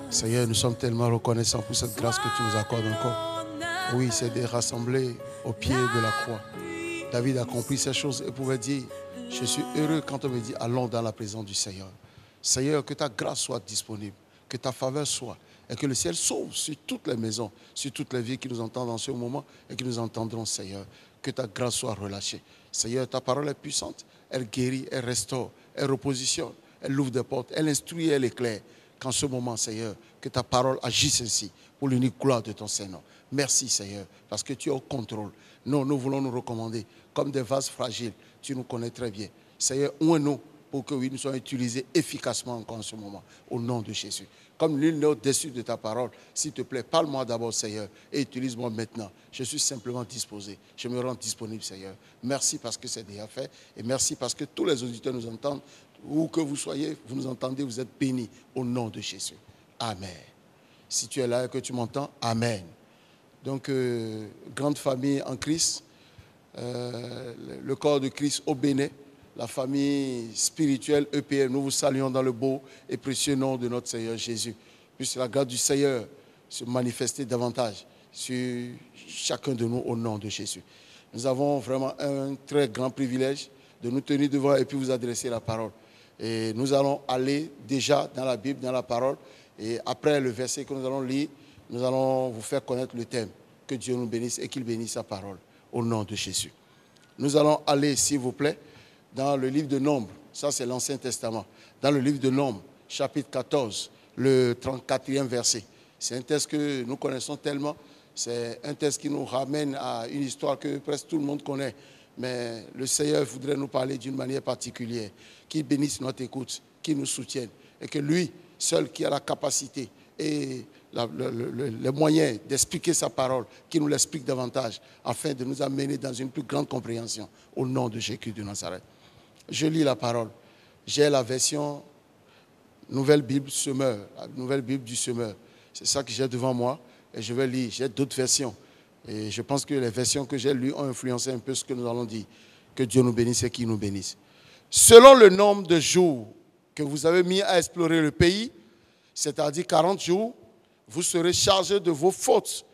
Seigneur, nous sommes tellement reconnaissants pour cette grâce que tu nous accordes encore. Oui, c'est de rassembler au pied de la croix. David a compris ces choses et pouvait dire, je suis heureux quand on me dit, allons dans la présence du Seigneur. Seigneur, que ta grâce soit disponible, que ta faveur soit, et que le ciel s'ouvre sur toutes les maisons, sur toutes les vies qui nous entendent en ce moment et qui nous entendront, Seigneur. Que ta grâce soit relâchée. Seigneur, ta parole est puissante. Elle guérit, elle restaure, elle repositionne, elle ouvre des portes, elle instruit, elle éclaire. Qu'en ce moment, Seigneur, que ta parole agisse ainsi pour l'unique gloire de ton Saint-Nom. Merci, Seigneur, parce que tu es au contrôle. Nous voulons nous recommander comme des vases fragiles. Tu nous connais très bien. Seigneur, ouvre-nous pour que oui, nous soyons utilisés efficacement encore en ce moment, au nom de Jésus. Comme nul n'est au-dessus de ta parole, s'il te plaît, parle-moi d'abord, Seigneur, et utilise-moi maintenant. Je suis simplement disposé. Je me rends disponible, Seigneur. Merci parce que c'est déjà fait, et merci parce que tous les auditeurs nous entendent. Où que vous soyez, vous nous entendez, vous êtes bénis au nom de Jésus. Amen. Si tu es là et que tu m'entends, Amen. Donc, grande famille en Christ, le corps de Christ au Bénin, la famille spirituelle EPM, nous vous saluons dans le beau et précieux nom de notre Seigneur Jésus. Puisse la grâce du Seigneur se manifester davantage sur chacun de nous au nom de Jésus. Nous avons vraiment un très grand privilège de nous tenir devant et puis vous adresser la parole. Et nous allons aller déjà dans la Bible, dans la parole. Et après le verset que nous allons lire, nous allons vous faire connaître le thème. Que Dieu nous bénisse et qu'il bénisse sa parole au nom de Jésus. Nous allons aller, s'il vous plaît, dans le livre de Nombres. Ça, c'est l'Ancien Testament. Dans le livre de Nombres, chapitre 14, le 34e verset. C'est un texte que nous connaissons tellement. C'est un texte qui nous ramène à une histoire que presque tout le monde connaît. Mais le Seigneur voudrait nous parler d'une manière particulière. Qu'il bénisse notre écoute, qu'il nous soutienne. Et que lui, seul qui a la capacité et les moyens d'expliquer sa parole, qu'il nous l'explique davantage, afin de nous amener dans une plus grande compréhension. Au nom de Jésus de Nazareth. Je lis la parole. J'ai la version Nouvelle Bible Semeur, la Nouvelle Bible du Semeur. C'est ça que j'ai devant moi. Et je vais lire. J'ai d'autres versions. Et je pense que les versions que j'ai lues ont influencé un peu ce que nous allons dire. Que Dieu nous bénisse et qu'il nous bénisse. Selon le nombre de jours que vous avez mis à explorer le pays, c'est-à-dire 40 jours, vous serez chargé de vos fautes.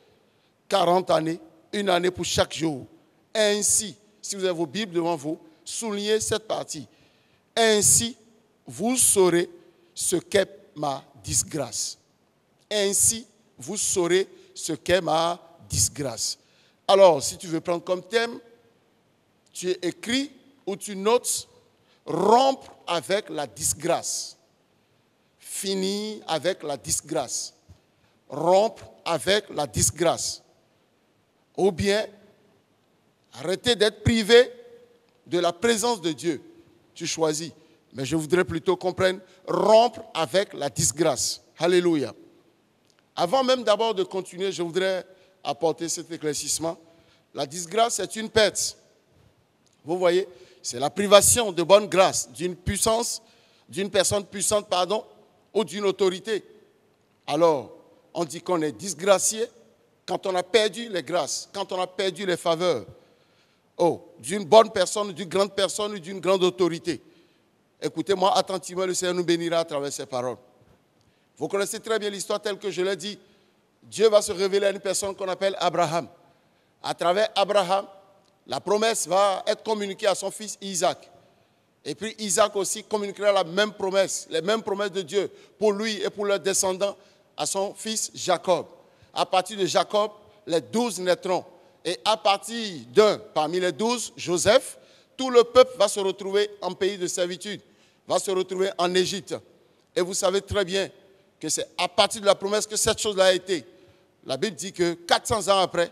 40 années, une année pour chaque jour. Ainsi, si vous avez vos Bibles devant vous, soulignez cette partie. Ainsi, vous saurez ce qu'est ma disgrâce. Ainsi, vous saurez ce qu'est ma disgrâce. Alors, si tu veux prendre comme thème, tu écris ou tu notes rompre avec la disgrâce. Finir avec la disgrâce. Rompre avec la disgrâce. Ou bien, arrêter d'être privé de la présence de Dieu. Tu choisis. Mais je voudrais plutôt qu'on prenne rompre avec la disgrâce. Alléluia. Avant même d'abord de continuer, je voudrais apporter cet éclaircissement. La disgrâce, c'est une perte. Vous voyez, c'est la privation de bonne grâce d'une personne puissante, ou d'une autorité. Alors, on dit qu'on est disgracié quand on a perdu les grâces, quand on a perdu les faveurs. D'une bonne personne, d'une grande personne ou d'une grande autorité. Écoutez-moi attentivement, le Seigneur nous bénira à travers ces paroles. Vous connaissez très bien l'histoire telle que je l'ai dit. Dieu va se révéler à une personne qu'on appelle Abraham. À travers Abraham, la promesse va être communiquée à son fils Isaac. Et puis Isaac aussi communiquera la même promesse, les mêmes promesses de Dieu pour lui et pour leurs descendants à son fils Jacob. À partir de Jacob, les 12 naîtront. Et à partir d'un parmi les 12, Joseph, tout le peuple va se retrouver en pays de servitude, va se retrouver en Égypte. Et vous savez très bien que c'est à partir de la promesse que cette chose-là a été. La Bible dit que 400 ans après,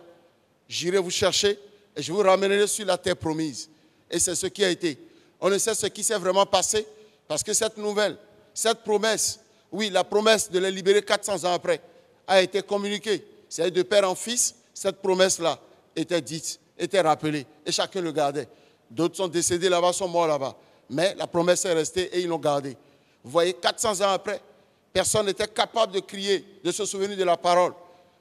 j'irai vous chercher et je vous ramènerai sur la terre promise. Et c'est ce qui a été. On ne sait ce qui s'est vraiment passé parce que cette nouvelle, cette promesse, oui, la promesse de les libérer 400 ans après a été communiquée. C'est de père en fils, cette promesse-là était dite, était rappelée et chacun le gardait. D'autres sont décédés là-bas, sont morts là-bas. Mais la promesse est restée et ils l'ont gardée. Vous voyez, 400 ans après, personne n'était capable de crier, de se souvenir de la parole.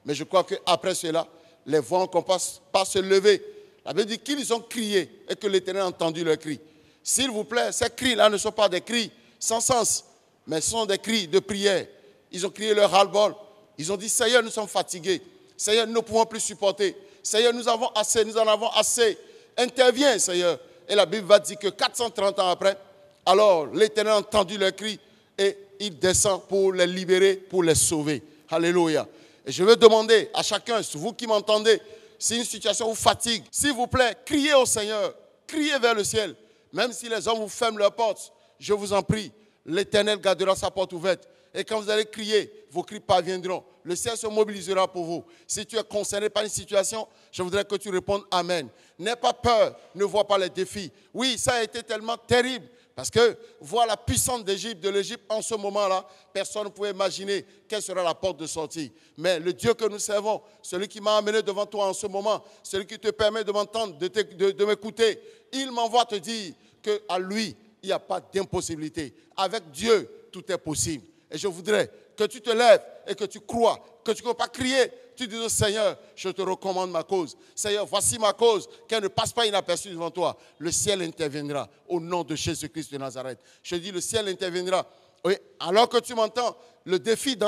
Mais je crois qu'après cela, les voix ne commencent pas à se lever. La Bible dit qu'ils ont crié et que l'Éternel a entendu leurs cris. S'il vous plaît, ces cris-là ne sont pas des cris sans sens. mais ce sont des cris de prière. Ils ont crié leur ras-le-bol. Ils ont dit, Seigneur, nous sommes fatigués. Seigneur, nous ne pouvons plus supporter. Seigneur, nous avons assez, nous en avons assez. Interviens, Seigneur. Et la Bible va dire que 430 ans après, alors l'Éternel a entendu leurs cris et il descend pour les libérer, pour les sauver. Alléluia. Et je veux demander à chacun, vous qui m'entendez, si une situation vous fatigue, s'il vous plaît, criez au Seigneur, criez vers le ciel. Même si les hommes vous ferment leurs portes, je vous en prie, l'Éternel gardera sa porte ouverte. Et quand vous allez crier, vos cris parviendront. Le ciel se mobilisera pour vous. Si tu es concerné par une situation, je voudrais que tu répondes Amen. N'aie pas peur, ne vois pas les défis. Oui, ça a été tellement terrible. Parce que voir la puissance d'Égypte, de l'Égypte en ce moment-là, personne ne pouvait imaginer quelle sera la porte de sortie. Mais le Dieu que nous servons, celui qui m'a amené devant toi en ce moment, celui qui te permet de m'entendre, de m'écouter, il m'envoie te dire qu'à lui, il n'y a pas d'impossibilité. Avec Dieu, tout est possible. Et je voudrais que tu te lèves et que tu crois, que tu ne peux pas crier. Tu dis au Seigneur, je te recommande ma cause. Seigneur, voici ma cause, qu'elle ne passe pas inaperçue devant toi. Le ciel interviendra au nom de Jésus-Christ de Nazareth. Je dis, le ciel interviendra. Oui, alors que tu m'entends, le défi de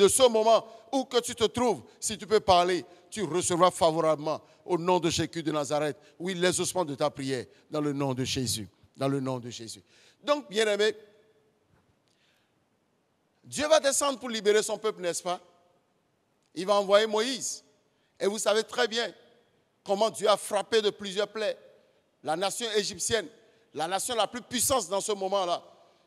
ce moment où que tu te trouves, si tu peux parler, tu recevras favorablement au nom de Jésus de Nazareth. Oui, l'exaucement de ta prière dans le nom de Jésus. Dans le nom de Jésus. Donc, bien-aimés, Dieu va descendre pour libérer son peuple, n'est-ce pas? Il va envoyer Moïse. Et vous savez très bien comment Dieu a frappé de plusieurs plaies la nation égyptienne, la nation la plus puissante dans ce moment-là.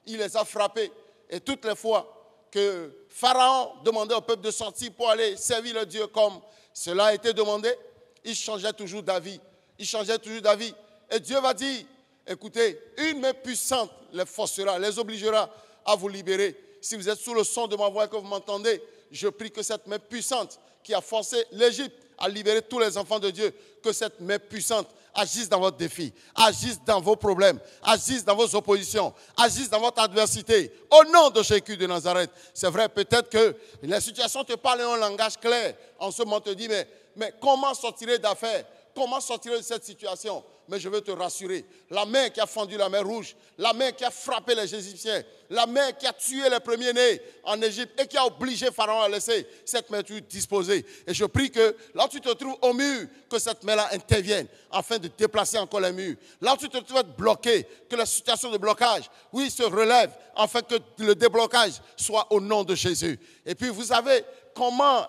Il les a frappés. Et toutes les fois que Pharaon demandait au peuple de sortir pour aller servir le Dieu comme cela a été demandé, il changeait toujours d'avis. Il changeait toujours d'avis. Et Dieu va dire, écoutez, une main puissante les forcera, les obligera à vous libérer. Si vous êtes sous le son de ma voix et que vous m'entendez, je prie que cette main puissante qui a forcé l'Égypte à libérer tous les enfants de Dieu, que cette main puissante agisse dans votre défi, agisse dans vos problèmes, agisse dans vos oppositions, agisse dans votre adversité. Au nom de Jésus de Nazareth. C'est vrai, peut-être que les situations te parlent en langage clair. En ce moment, on te dit, mais comment sortir d'affaires? Comment sortir de cette situation? Mais je veux te rassurer, la main qui a fendu la mer Rouge, la main qui a frappé les Égyptiens, la main qui a tué les premiers-nés en Égypte et qui a obligé Pharaon à laisser cette main disposée. Et je prie que là où tu te trouves au mur, que cette main-là intervienne afin de déplacer encore les murs. Là où tu te trouves bloqué, que la situation de blocage, oui, se relève afin que le déblocage soit au nom de Jésus. Et puis vous savez comment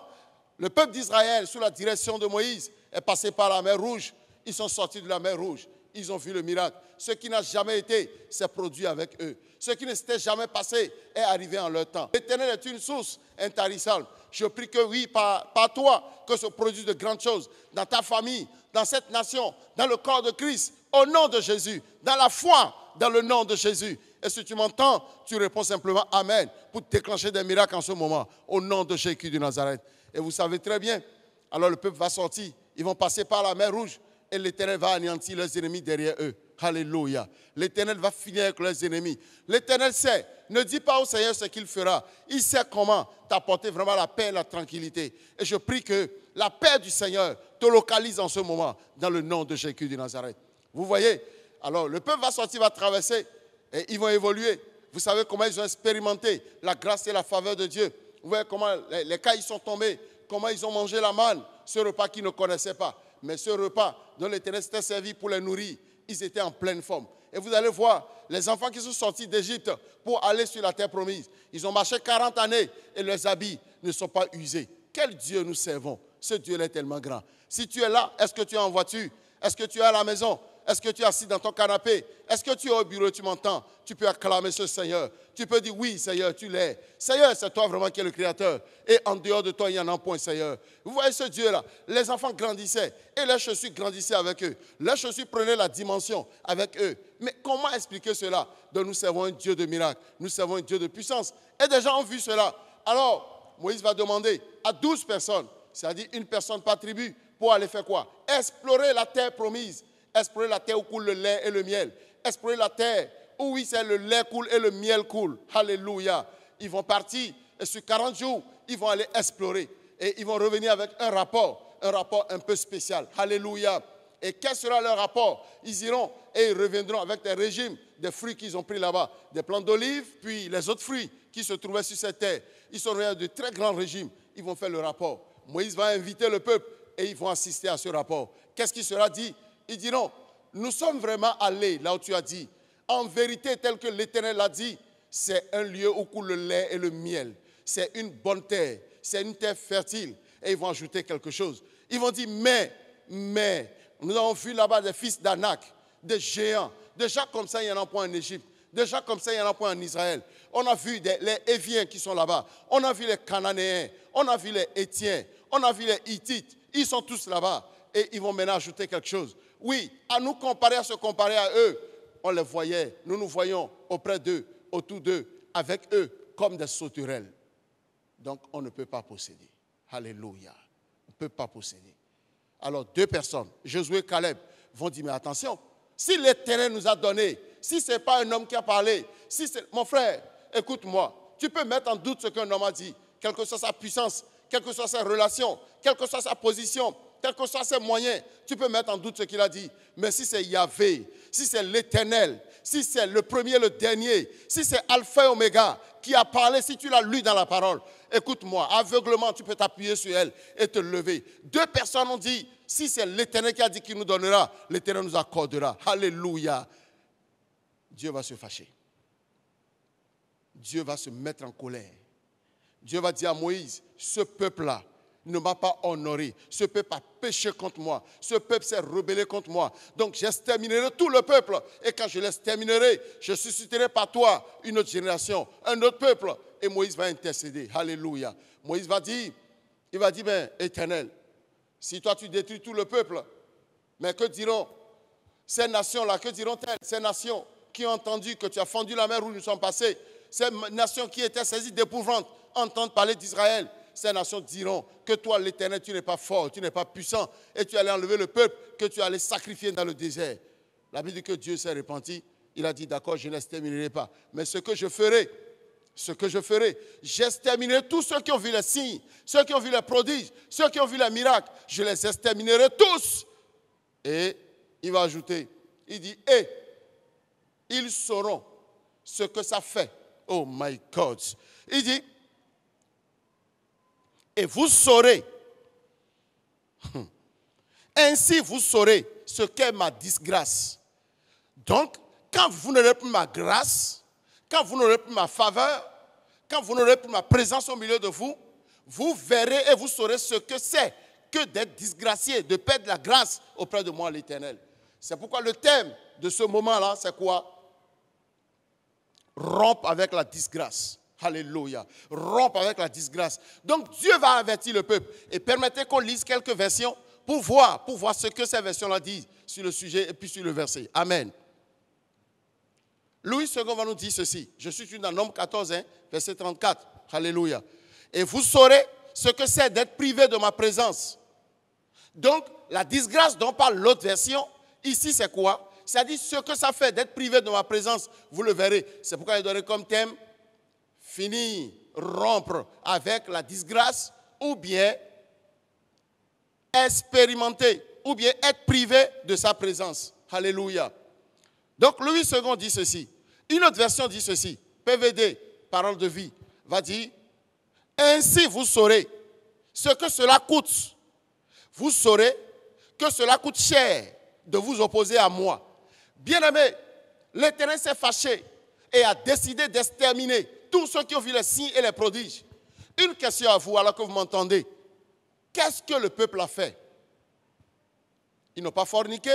le peuple d'Israël, sous la direction de Moïse, est passé par la mer Rouge. Ils sont sortis de la mer Rouge. Ils ont vu le miracle. Ce qui n'a jamais été, s'est produit avec eux. Ce qui ne s'était jamais passé est arrivé en leur temps. L'Éternel est une source intarissable. Je prie que oui, par toi, que se produisent de grandes choses dans ta famille, dans cette nation, dans le corps de Christ, au nom de Jésus, dans la foi, dans le nom de Jésus. Et si tu m'entends, tu réponds simplement Amen pour déclencher des miracles en ce moment, au nom de Jésus de Nazareth. Et vous savez très bien, alors le peuple va sortir, ils vont passer par la mer Rouge et l'Éternel va anéantir leurs ennemis derrière eux. Alléluia. L'Éternel va finir avec leurs ennemis. L'Éternel sait. Ne dis pas au Seigneur ce qu'il fera. Il sait comment t'apporter vraiment la paix et la tranquillité. Et je prie que la paix du Seigneur te localise en ce moment dans le nom de Jésus de Nazareth. Vous voyez, alors le peuple va sortir, va traverser et ils vont évoluer. Vous savez comment ils ont expérimenté la grâce et la faveur de Dieu. Vous voyez comment les cailles sont tombés, comment ils ont mangé la manne, ce repas qu'ils ne connaissaient pas. Mais ce repas dont l'Éternel s'était servi pour les nourrir, ils étaient en pleine forme. Et vous allez voir, les enfants qui sont sortis d'Égypte pour aller sur la terre promise, ils ont marché 40 années et leurs habits ne sont pas usés. Quel Dieu nous servons? Ce Dieu-là est tellement grand. Si tu es là, est-ce que tu es en voiture? Est-ce que tu es à la maison? Est-ce que tu es assis dans ton canapé? Est-ce que tu es au bureau, tu m'entends? Tu peux acclamer ce Seigneur. Tu peux dire, oui, Seigneur, tu l'es. Seigneur, c'est toi vraiment qui es le Créateur. Et en dehors de toi, il n'y en a point, Seigneur. Vous voyez ce Dieu-là? Les enfants grandissaient et leurs chaussures grandissaient avec eux. Leurs chaussures prenaient la dimension avec eux. Mais comment expliquer cela? Donc nous servons un Dieu de miracles. Nous servons un Dieu de puissance. Et des gens ont vu cela. Alors, Moïse va demander à 12 personnes, c'est-à-dire une personne par tribu, pour aller faire quoi? Explorer la terre promise. Explorer la terre où coule le lait et le miel. Explorer la terre où oui, c'est le lait coule et le miel coule. Alléluia. Ils vont partir et sur 40 jours, ils vont aller explorer. Et ils vont revenir avec un rapport un peu spécial. Alléluia. Et quel sera leur rapport? Ils iront et ils reviendront avec des régimes, des fruits qu'ils ont pris là-bas. Des plantes d'olive, puis les autres fruits qui se trouvaient sur cette terre. Ils sont de très grands régimes. Ils vont faire le rapport. Moïse va inviter le peuple et ils vont assister à ce rapport. Qu'est-ce qui sera dit? Ils diront, nous sommes vraiment allés là où tu as dit. En vérité, tel que l'Éternel l'a dit, c'est un lieu où coule le lait et le miel. C'est une bonne terre. C'est une terre fertile. Et ils vont ajouter quelque chose. Ils vont dire, mais, nous avons vu là-bas des fils d'Anak, des géants. Déjà comme ça, il y en a point en Égypte. Déjà comme ça, il y en a point en Israël. On a vu les Éviens qui sont là-bas. On a vu les Cananéens. On a vu les Hétiens. On a vu les Hittites. Ils sont tous là-bas. Et ils vont maintenant ajouter quelque chose. Oui, à nous comparer, à se comparer à eux, on les voyait. Nous nous voyons auprès d'eux, autour d'eux, avec eux, comme des sauterelles. Donc, on ne peut pas posséder. Alléluia. On ne peut pas posséder. Alors, deux personnes, Josué et Caleb, vont dire, mais attention, si l'Éternel nous a donné, si ce n'est pas un homme qui a parlé, si c'est... Mon frère, écoute-moi, tu peux mettre en doute ce qu'un homme a dit, quelle que soit sa puissance, quelle que soit sa relation, quelle que soit sa position, quels que soient ses moyens, tu peux mettre en doute ce qu'il a dit. Mais si c'est Yahvé, si c'est l'Éternel, si c'est le premier, le dernier, si c'est Alpha et Oméga qui a parlé, si tu l'as lu dans la parole, écoute-moi, aveuglement, tu peux t'appuyer sur elle et te lever. Deux personnes ont dit, si c'est l'Éternel qui a dit qu'il nous donnera, l'Éternel nous accordera. Alléluia. Dieu va se fâcher. Dieu va se mettre en colère. Dieu va dire à Moïse, ce peuple-là ne m'a pas honoré. Ce peuple a péché contre moi. Ce peuple s'est rebellé contre moi. Donc j'exterminerai tout le peuple. Et quand je l'exterminerai, je susciterai par toi une autre génération, un autre peuple. Et Moïse va intercéder. Alléluia. Moïse va dire, il va dire, ben, Éternel, si toi tu détruis tout le peuple, mais que diront ces nations-là, que diront-elles, ces nations qui ont entendu que tu as fendu la mer où nous sommes passés, ces nations qui étaient saisies d'épouvante, entendent parler d'Israël. Ces nations diront que toi, l'Éternel, tu n'es pas fort, tu n'es pas puissant, et tu allais enlever le peuple, que tu allais sacrifier dans le désert. La Bible dit que Dieu s'est repenti. Il a dit, d'accord, je ne l'exterminerai pas. Mais ce que je ferai, j'exterminerai tous ceux qui ont vu les signes, ceux qui ont vu les prodiges, ceux qui ont vu les miracles. Je les exterminerai tous. Et il va ajouter, il dit, et ils sauront ce que ça fait. Oh my God. Il dit, et vous saurez, ainsi vous saurez ce qu'est ma disgrâce. Donc, quand vous n'aurez plus ma grâce, quand vous n'aurez plus ma faveur, quand vous n'aurez plus ma présence au milieu de vous, vous verrez et vous saurez ce que c'est que d'être disgracié, de perdre la grâce auprès de moi, l'Éternel. C'est pourquoi le thème de ce moment-là, c'est quoi? Rompre avec la disgrâce. Alléluia. Rompre avec la disgrâce. Donc Dieu va avertir le peuple. Et permettez qu'on lise quelques versions pour voir ce que ces versions-là disent sur le sujet et puis sur le verset. Amen. Louis II va nous dire ceci. Je suis dans Nombre 14, verset 34. Alléluia. Et vous saurez ce que c'est d'être privé de ma présence. Donc, la disgrâce dont parle l'autre version, ici c'est quoi? C'est-à-dire ce que ça fait d'être privé de ma présence. Vous le verrez. C'est pourquoi il donné comme thème finir, rompre avec la disgrâce, ou bien expérimenter, ou bien être privé de sa présence. Alléluia. Donc Louis II dit ceci. Une autre version dit ceci. PVD, parole de vie, va dire, ainsi vous saurez ce que cela coûte. Vous saurez que cela coûte cher de vous opposer à moi. Bien-aimé, l'Éternel s'est fâché et a décidé d'exterminer tous ceux qui ont vu les signes et les prodiges. Une question à vous, alors que vous m'entendez. Qu'est-ce que le peuple a fait? Ils n'ont pas forniqué.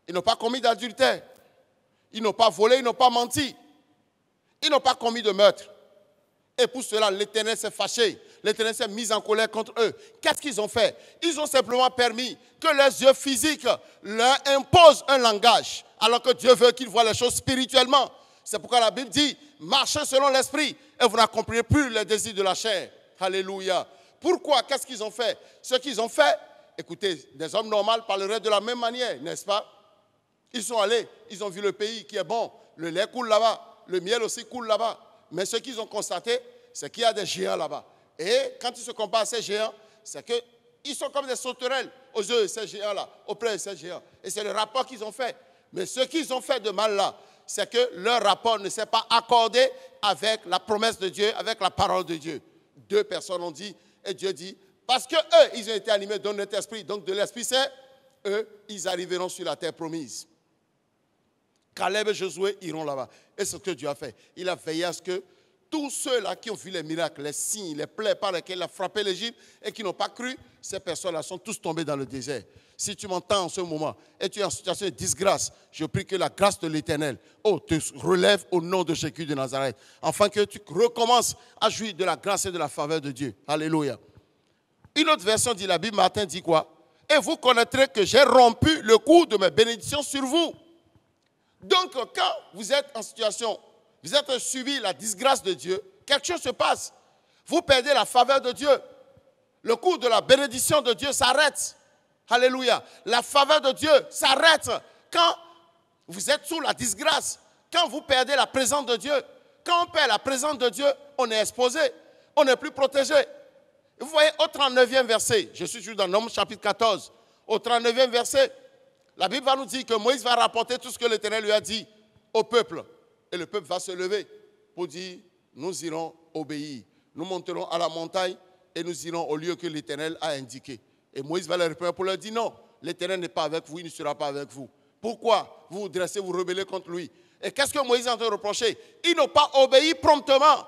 Ils n'ont pas commis d'adultère. Ils n'ont pas volé, ils n'ont pas menti. Ils n'ont pas commis de meurtre. Et pour cela, l'Éternel s'est fâché. L'Éternel s'est mis en colère contre eux. Qu'est-ce qu'ils ont fait? Ils ont simplement permis que leurs yeux physiques leur imposent un langage, alors que Dieu veut qu'ils voient les choses spirituellement. C'est pourquoi la Bible dit, marchez selon l'esprit et vous n'accomplirez plus les désirs de la chair. Alléluia. Pourquoi? Qu'est-ce qu'ils ont fait? Ce qu'ils ont fait, écoutez, des hommes normaux parleraient de la même manière, n'est-ce pas? Ils sont allés, ils ont vu le pays qui est bon, le lait coule là-bas, le miel aussi coule là-bas. Mais ce qu'ils ont constaté, c'est qu'il y a des géants là-bas. Et quand ils se comparent à ces géants, c'est qu'ils sont comme des sauterelles aux yeux de ces géants-là, auprès de ces géants. Et c'est le rapport qu'ils ont fait. Mais ce qu'ils ont fait de mal là, c'est que leur rapport ne s'est pas accordé avec la promesse de Dieu, avec la parole de Dieu. 2 personnes ont dit, et Dieu dit, parce que eux, ils ont été animés de notre esprit, donc de l'esprit, c'est eux, ils arriveront sur la terre promise. Caleb et Josué iront là-bas. Et c'est ce que Dieu a fait. Il a veillé à ce que tous ceux-là qui ont vu les miracles, les signes, les plaies par lesquelles il a frappé l'Égypte et qui n'ont pas cru, ces personnes-là sont tous tombées dans le désert. Si tu m'entends en ce moment et tu es en situation de disgrâce, je prie que la grâce de l'Éternel te relève au nom de Jésus de Nazareth, afin que tu recommences à jouir de la grâce et de la faveur de Dieu. Alléluia. Une autre version dit, la Bible matin dit quoi? Et vous connaîtrez que j'ai rompu le cours de mes bénédictions sur vous. Donc, quand vous êtes en situation, vous êtes subi la disgrâce de Dieu, quelque chose se passe. Vous perdez la faveur de Dieu. Le cours de la bénédiction de Dieu s'arrête. Alléluia. La faveur de Dieu s'arrête quand vous êtes sous la disgrâce. Quand vous perdez la présence de Dieu. Quand on perd la présence de Dieu, on est exposé. On n'est plus protégé. Vous voyez, au 39e verset, je suis toujours dans Nombres chapitre 14, au 39e verset, la Bible va nous dire que Moïse va rapporter tout ce que l'Éternel lui a dit au peuple. Et le peuple va se lever pour dire, nous irons obéir. Nous monterons à la montagne et nous irons au lieu que l'Éternel a indiqué. Et Moïse va leur répondre pour leur dire, non, l'Éternel n'est pas avec vous, il ne sera pas avec vous. Pourquoi vous vous dressez, vous rebellez contre lui? Et qu'est-ce que Moïse est en train de reprocher? Ils n'ont pas obéi promptement.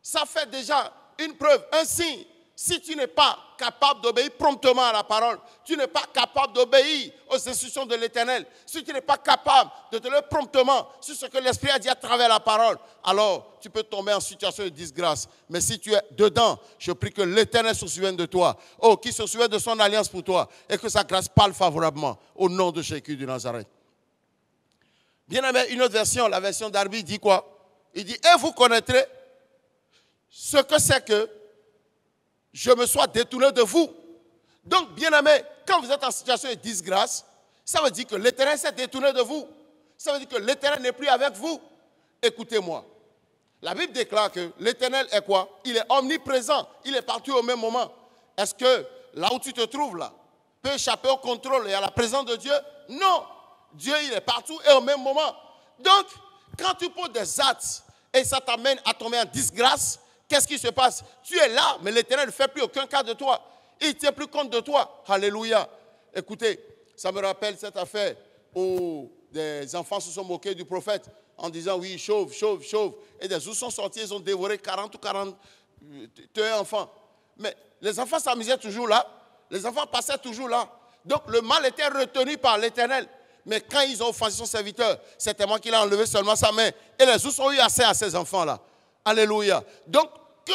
Ça fait déjà une preuve, un signe. Si tu n'es pas capable d'obéir promptement à la parole, tu n'es pas capable d'obéir aux instructions de l'Éternel, si tu n'es pas capable de te lever promptement sur ce que l'Esprit a dit à travers la parole, alors tu peux tomber en situation de disgrâce. Mais si tu es dedans, je prie que l'Éternel se souvienne de toi, qu'il se souvienne de son alliance pour toi, et que sa grâce parle favorablement au nom de Jésus de Nazareth. Bien aimé, une autre version, la version d'Arby dit quoi? Il dit, et vous connaîtrez ce que c'est que je me sois détourné de vous. Donc, bien-aimé, quand vous êtes en situation de disgrâce, ça veut dire que l'Éternel s'est détourné de vous. Ça veut dire que l'Éternel n'est plus avec vous. Écoutez-moi. La Bible déclare que l'Éternel est quoi? Il est omniprésent. Il est partout au même moment. Est-ce que là où tu te trouves là, peut échapper au contrôle et à la présence de Dieu? Non. Dieu, il est partout et au même moment. Donc, quand tu poses des actes et ça t'amène à tomber en disgrâce, qu'est-ce qui se passe? Tu es là, mais l'Éternel ne fait plus aucun cas de toi. Il ne tient plus compte de toi. Alléluia. Écoutez, ça me rappelle cette affaire où des enfants se sont moqués du prophète en disant, oui, chauve, chauve, chauve. Et des ours sont sortis, ils ont dévoré 40 ou 41 enfants. Mais les enfants s'amusaient toujours là. Les enfants passaient toujours là. Donc le mal était retenu par l'Éternel. Mais quand ils ont offensé son serviteur, c'est tellement qu'il a enlevé seulement sa main. Et les ours ont eu assez à ces enfants-là. Alléluia. Donc, que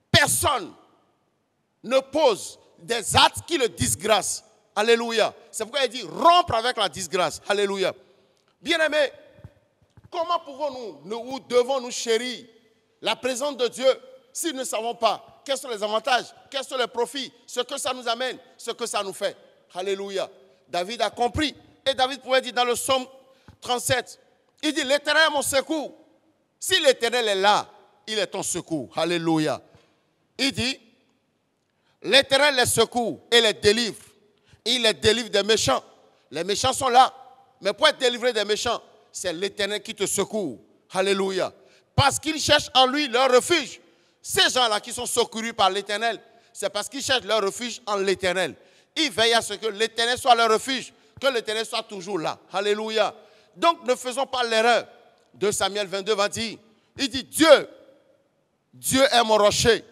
personne ne pose des actes qui le disgrâcent. Alléluia. C'est pourquoi il dit rompre avec la disgrâce. Alléluia. Bien-aimés, comment pouvons-nous ou devons-nous chérir la présence de Dieu si nous ne savons pas quels sont les avantages, quels sont les profits, ce que ça nous amène, ce que ça nous fait. Alléluia. David a compris. Et David pouvait dire dans le psaume 37, il dit, l'Éternel est mon secours. Si l'Éternel est là, il est ton secours. Alléluia. Il dit, l'Éternel les secourt et les délivre. Il les délivre des méchants. Les méchants sont là. Mais pour être délivré des méchants, c'est l'Éternel qui te secourt. Alléluia. Parce qu'ils cherchent en lui leur refuge. Ces gens-là qui sont secourus par l'Éternel, c'est parce qu'ils cherchent leur refuge en l'Éternel. Ils veillent à ce que l'Éternel soit leur refuge, que l'Éternel soit toujours là. Alléluia. Donc ne faisons pas l'erreur. 2 Samuel 22 va dire, il dit, Dieu est mon rocher,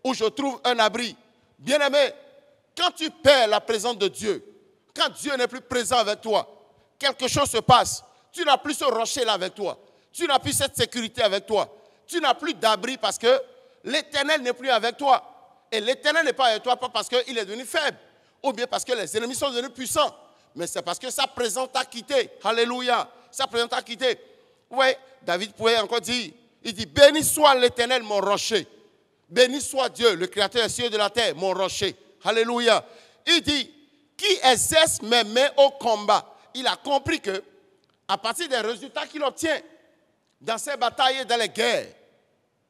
où je trouve un abri. Bien-aimé, quand tu perds la présence de Dieu, quand Dieu n'est plus présent avec toi, quelque chose se passe. Tu n'as plus ce rocher-là avec toi. Tu n'as plus cette sécurité avec toi. Tu n'as plus d'abri parce que l'Éternel n'est plus avec toi. Et l'Éternel n'est pas avec toi pas parce qu'il est devenu faible, ou bien parce que les ennemis sont devenus puissants, mais c'est parce que sa présence t'a quitté. Alléluia. Sa présence t'a quitté. Oui, David pouvait encore dire, il dit, béni soit l'Éternel, mon rocher. Béni soit Dieu, le créateur des cieux et de la terre, mon rocher. Alléluia. Il dit, qui exerce mes mains au combat. Il a compris que, à partir des résultats qu'il obtient dans ses batailles et dans les guerres,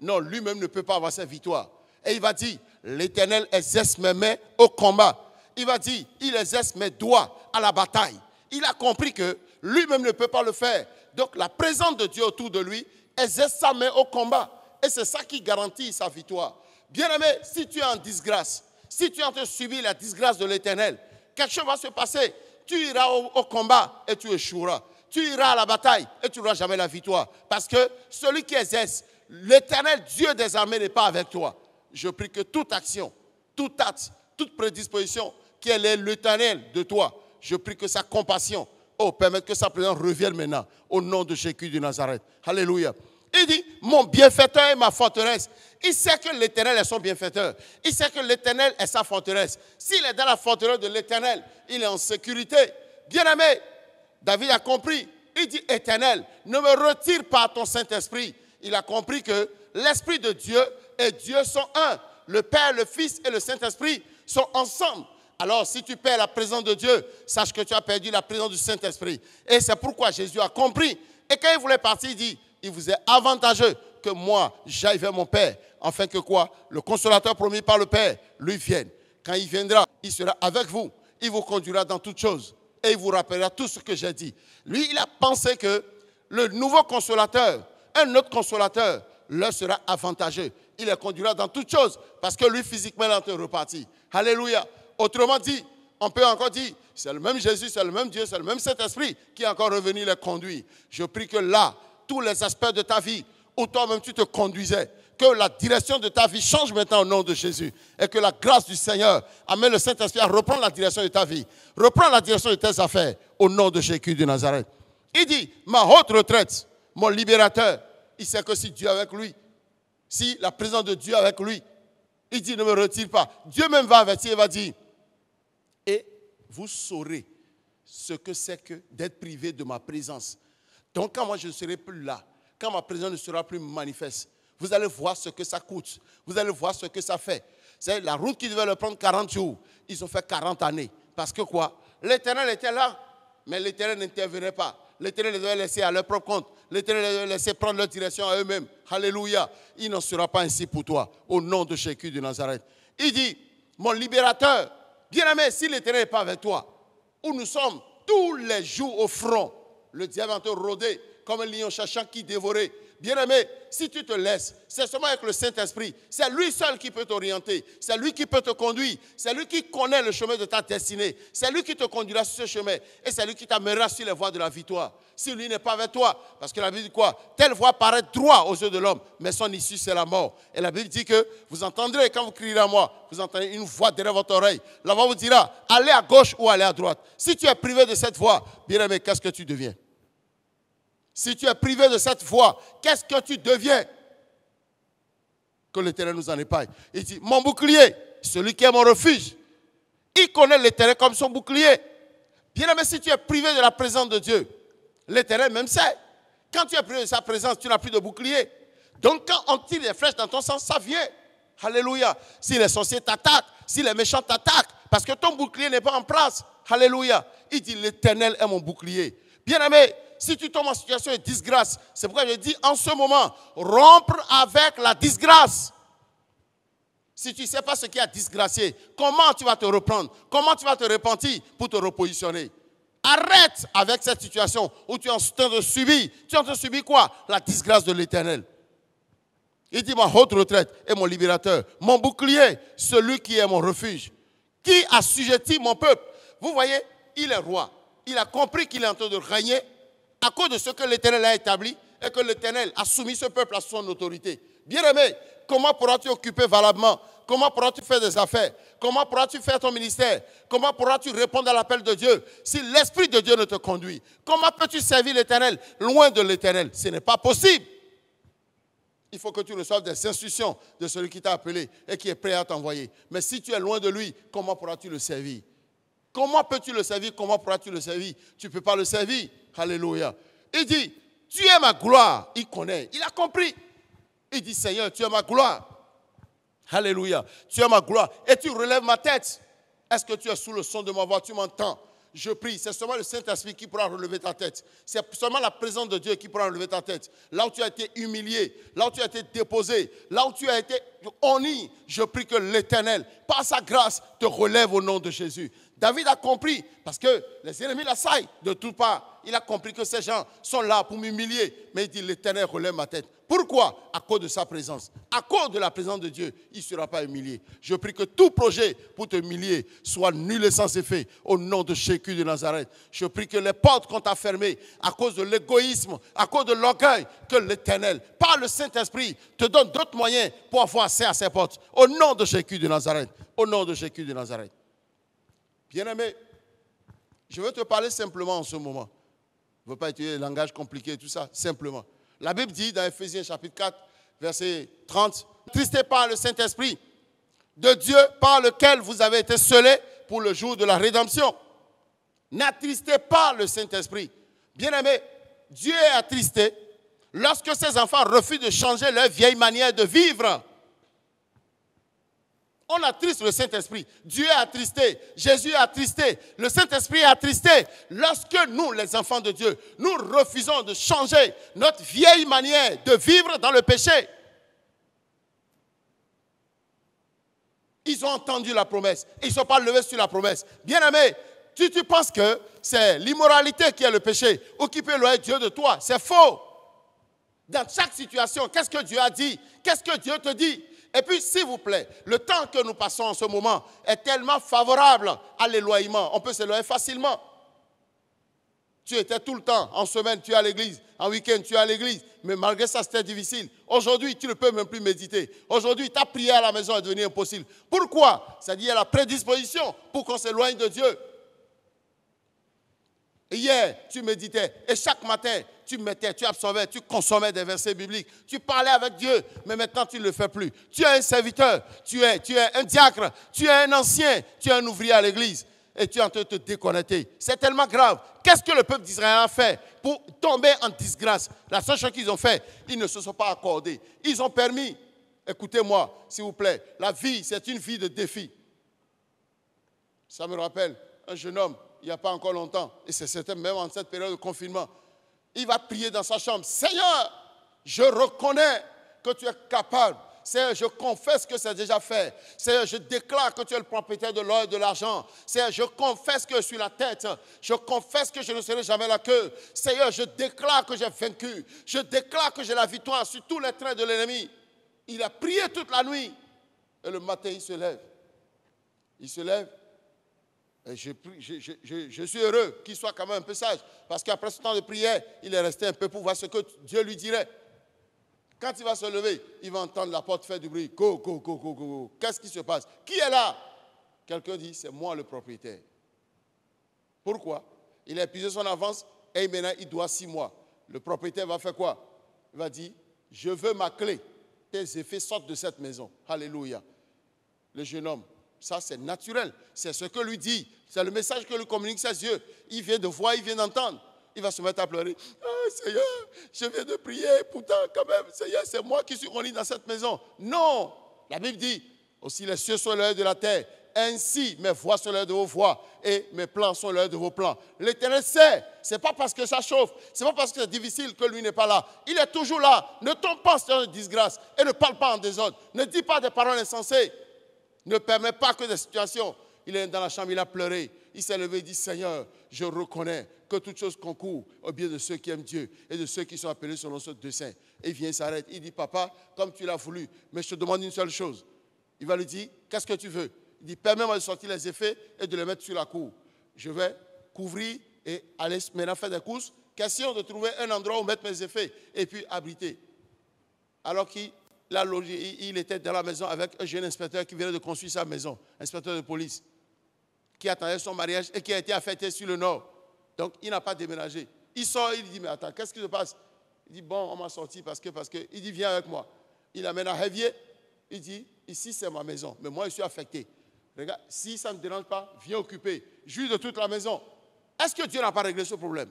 non, lui-même ne peut pas avoir sa victoire. Et il va dire, l'Éternel exerce mes mains au combat. Il va dire, il exerce mes doigts à la bataille. Il a compris que Lui-même ne peut pas le faire. Donc la présence de Dieu autour de lui exerce sa main au combat. Et c'est ça qui garantit sa victoire. Bien-aimé, si tu es en disgrâce, si tu es en train de subir la disgrâce de l'Éternel, quelque chose va se passer. Tu iras au combat et tu échoueras. Tu iras à la bataille et tu n'auras jamais la victoire. Parce que celui qui exerce, l'Éternel Dieu des armées n'est pas avec toi. Je prie que toute action, tout acte, toute prédisposition, qu'elle est l'Éternel de toi, je prie que sa compassion, permette que sa présence revienne maintenant au nom de Jésus de Nazareth. Alléluia. Il dit, mon bienfaiteur est ma forteresse. Il sait que l'Éternel est son bienfaiteur. Il sait que l'Éternel est sa forteresse. S'il est dans la forteresse de l'Éternel, il est en sécurité. Bien-aimé, David a compris. Il dit, Éternel, ne me retire pas ton Saint-Esprit. Il a compris que l'Esprit de Dieu et Dieu sont un. Le Père, le Fils et le Saint-Esprit sont ensemble. Alors, si tu perds la présence de Dieu, sache que tu as perdu la présence du Saint-Esprit. Et c'est pourquoi Jésus a compris. Et quand il voulait partir, il dit, il vous est avantageux que moi, j'aille vers mon Père, afin que quoi? Le consolateur promis par le Père, lui vienne. Quand il viendra, il sera avec vous. Il vous conduira dans toutes choses. Et il vous rappellera tout ce que j'ai dit. Lui, il a pensé que le nouveau consolateur, un autre consolateur, leur sera avantageux. Il les conduira dans toutes choses. Parce que lui, physiquement, il est en train de repartir. Alléluia. Autrement dit, on peut encore dire, c'est le même Jésus, c'est le même Dieu, c'est le même Saint-Esprit qui est encore revenu les conduire. Je prie que là, tous les aspects de ta vie, où toi-même tu te conduisais, que la direction de ta vie change maintenant au nom de Jésus. Et que la grâce du Seigneur amène le Saint-Esprit à reprendre la direction de ta vie. Reprendre la direction de tes affaires au nom de Jésus de Nazareth. Il dit, ma haute retraite, mon libérateur, il sait que si Dieu est avec lui, si la présence de Dieu est avec lui, il dit, ne me retire pas. Dieu même va avertir et va dire, et vous saurez ce que c'est que d'être privé de ma présence. Donc quand moi je ne serai plus là, quand ma présence ne sera plus manifeste, vous allez voir ce que ça coûte. Vous allez voir ce que ça fait. C'est la route qui devait leur prendre 40 jours. Ils ont fait 40 années. Parce que quoi? L'Éternel était là, mais l'Éternel n'intervenait pas. L'Éternel les devait laisser à leur propre compte. L'Éternel les devait laisser prendre leur direction à eux-mêmes. Alléluia. Il n'en sera pas ainsi pour toi, au nom de Jésus de Nazareth. Il dit, mon libérateur, bien-aimé, si l'Éternel n'est pas avec toi, où nous sommes tous les jours au front, le diable va te rôder comme un lion cherchant qui dévorait. Bien-aimé, si tu te laisses, c'est seulement avec le Saint-Esprit. C'est lui seul qui peut t'orienter. C'est lui qui peut te conduire. C'est lui qui connaît le chemin de ta destinée. C'est lui qui te conduira sur ce chemin. Et c'est lui qui t'amènera sur les voies de la victoire. Si lui n'est pas avec toi, parce que la Bible dit quoi? Telle voie paraît droite aux yeux de l'homme, mais son issue c'est la mort. Et la Bible dit que vous entendrez, quand vous crierez à moi, vous entendrez une voix derrière votre oreille. La voix vous dira, allez à gauche ou allez à droite. Si tu es privé de cette voie, bien-aimé, qu'est-ce que tu deviens? Si tu es privé de cette voie, qu'est-ce que tu deviens? Que l'Éternel nous en épargne. Il dit, mon bouclier, celui qui est mon refuge, il connaît l'Éternel comme son bouclier. Bien aimé, si tu es privé de la présence de Dieu, l'Éternel même sait. Quand tu es privé de sa présence, tu n'as plus de bouclier. Donc quand on tire des flèches dans ton sens, ça vient. Alléluia. Si les sorciers t'attaquent, si les méchants t'attaquent, parce que ton bouclier n'est pas en place. Alléluia. Il dit, l'Éternel est mon bouclier. Bien aimé, si tu tombes en situation de disgrâce, c'est pourquoi je dis en ce moment, rompre avec la disgrâce. Si tu ne sais pas ce qui a disgracié, comment tu vas te reprendre? Comment tu vas te repentir pour te repositionner? Arrête avec cette situation où tu es en train de subir. Tu es en train de subir quoi? La disgrâce de l'Éternel. Il dit, ma haute retraite est mon libérateur, mon bouclier, celui qui est mon refuge, qui assujettit mon peuple. Vous voyez, il est roi. Il a compris qu'il est en train de régner à cause de ce que l'Éternel a établi et que l'Éternel a soumis ce peuple à son autorité. Bien-aimé, comment pourras-tu occuper valablement? Comment pourras-tu faire des affaires? Comment pourras-tu faire ton ministère? Comment pourras-tu répondre à l'appel de Dieu si l'Esprit de Dieu ne te conduit? Comment peux-tu servir l'Éternel loin de l'Éternel? Ce n'est pas possible. Il faut que tu reçoives des instructions de celui qui t'a appelé et qui est prêt à t'envoyer. Mais si tu es loin de lui, comment pourras-tu le servir? Comment peux-tu le servir? Comment pourras-tu le servir? Tu ne peux pas le servir. Alléluia. Il dit, tu es ma gloire. Il connaît. Il a compris. Il dit, Seigneur, tu es ma gloire. Alléluia. Tu es ma gloire. Et tu relèves ma tête. Est-ce que tu es sous le son de ma voix? Tu m'entends? Je prie. C'est seulement le Saint-Esprit qui pourra relever ta tête. C'est seulement la présence de Dieu qui pourra relever ta tête. Là où tu as été humilié, là où tu as été déposé, là où tu as été honni, je prie que l'Éternel, par sa grâce, te relève au nom de Jésus. David a compris, parce que les ennemis l'assaillent de toutes parts. Il a compris que ces gens sont là pour m'humilier. Mais il dit, l'Éternel relève ma tête. Pourquoi? À cause de sa présence. À cause de la présence de Dieu, il ne sera pas humilié. Je prie que tout projet pour te humilier soit nul et sans effet. Au nom de Jésus de Nazareth. Je prie que les portes qu'on t'a fermées à cause de l'égoïsme, à cause de l'orgueil, que l'Éternel, par le Saint-Esprit, te donne d'autres moyens pour avoir accès à ces portes. Au nom de Jésus de Nazareth. Au nom de Jésus de Nazareth. Bien-aimé, je veux te parler simplement en ce moment. Je ne veux pas utiliser le langage compliqué et tout ça, simplement. La Bible dit dans Ephésiens chapitre 4, verset 30, « N'attristez pas le Saint-Esprit de Dieu par lequel vous avez été scellés pour le jour de la rédemption. » N'attristez pas le Saint-Esprit. Bien-aimé, Dieu est attristé lorsque ses enfants refusent de changer leur vieille manière de vivre. On attriste le Saint-Esprit. Dieu est attristé. Jésus est attristé. Le Saint-Esprit est attristé. Lorsque nous, les enfants de Dieu, nous refusons de changer notre vieille manière de vivre dans le péché. Ils ont entendu la promesse. Ils ne sont pas levés sur la promesse. Bien-aimé, tu penses que c'est l'immoralité qui est le péché ou qui peut éloigner Dieu de toi. C'est faux. Dans chaque situation, qu'est-ce que Dieu a dit? Qu'est-ce que Dieu te dit? Et puis, s'il vous plaît, le temps que nous passons en ce moment est tellement favorable à l'éloignement. On peut s'éloigner facilement. Tu étais tout le temps, en semaine, tu es à l'église. En week-end, tu es à l'église. Mais malgré ça, c'était difficile. Aujourd'hui, tu ne peux même plus méditer. Aujourd'hui, ta prière à la maison est devenue impossible. Pourquoi? C'est-à-dire qu'il y a la prédisposition pour qu'on s'éloigne de Dieu. Hier, tu méditais et chaque matin, tu absorbais, tu consommais des versets bibliques. Tu parlais avec Dieu, mais maintenant tu ne le fais plus. Tu es un serviteur, tu es un diacre, tu es un ancien, tu es un ouvrier à l'église et tu es en train de te déconnecter. C'est tellement grave. Qu'est-ce que le peuple d'Israël a fait pour tomber en disgrâce? La seule chose qu'ils ont fait, ils ne se sont pas accordés. Ils ont permis, écoutez-moi s'il vous plaît, la vie, c'est une vie de défi. Ça me rappelle un jeune homme, il n'y a pas encore longtemps, et c'était même en cette période de confinement, il va prier dans sa chambre. Seigneur, je reconnais que tu es capable. Seigneur, je confesse que c'est déjà fait. Seigneur, je déclare que tu es le propriétaire de l'or et de l'argent. Seigneur, je confesse que je suis la tête. Je confesse que je ne serai jamais la queue. Seigneur, je déclare que j'ai vaincu. Je déclare que j'ai la victoire sur tous les traits de l'ennemi. Il a prié toute la nuit. Et le matin, il se lève. Il se lève. Et je suis heureux qu'il soit quand même un peu sage. Parce qu'après ce temps de prière, il est resté un peu pour voir ce que Dieu lui dirait. Quand il va se lever, il va entendre la porte faire du bruit. Go, go, go, go, go, go. Qu'est-ce qui se passe? Qui est là? Quelqu'un dit, c'est moi le propriétaire. Pourquoi? Il a épuisé son avance et maintenant il doit 6 mois. Le propriétaire va faire quoi? Il va dire, je veux ma clé. Tes effets sortent de cette maison. Alléluia. Le jeune homme. Ça, c'est naturel. C'est ce que lui dit. C'est le message que lui communique ses yeux. Il vient de voir, il vient d'entendre. Il va se mettre à pleurer. Ah, Seigneur, je viens de prier. Pourtant, quand même, Seigneur, c'est moi qui suis connu dans cette maison. Non. La Bible dit, aussi les cieux sont l'heure de la terre. Ainsi, mes voix sont l'heure de vos voix et mes plans sont l'heure de vos plans. L'Éternel sait. Ce n'est pas parce que ça chauffe. Ce n'est pas parce que c'est difficile que lui n'est pas là. Il est toujours là. Ne tombe pas dans une disgrâce et ne parle pas en désordre. Ne dis pas des paroles insensées. Ne permet pas que des situations. Il est dans la chambre, il a pleuré. Il s'est levé et dit, Seigneur, je reconnais que toute chose concourt au bien de ceux qui aiment Dieu et de ceux qui sont appelés selon ce dessein. Et il vient, il s'arrête. Il dit, papa, comme tu l'as voulu, mais je te demande une seule chose. Il va lui dire, qu'est-ce que tu veux? Il dit, permets-moi de sortir les effets et de les mettre sur la cour. Je vais couvrir et aller maintenant faire des courses. Question de trouver un endroit où mettre mes effets et puis abriter. Alors qu'il il était dans la maison avec un jeune inspecteur qui venait de construire sa maison, inspecteur de police, qui attendait son mariage et qui a été affecté sur le nord. Donc, il n'a pas déménagé. Il sort, il dit, mais attends, qu'est-ce qui se passe? Il dit, bon, on m'a sorti parce que, il dit, viens avec moi. Il amène à Révier. Il dit, ici, c'est ma maison, mais moi, je suis affecté. Regarde, si ça ne te dérange pas, viens occuper. Juge de toute la maison. Est-ce que Dieu n'a pas réglé ce problème?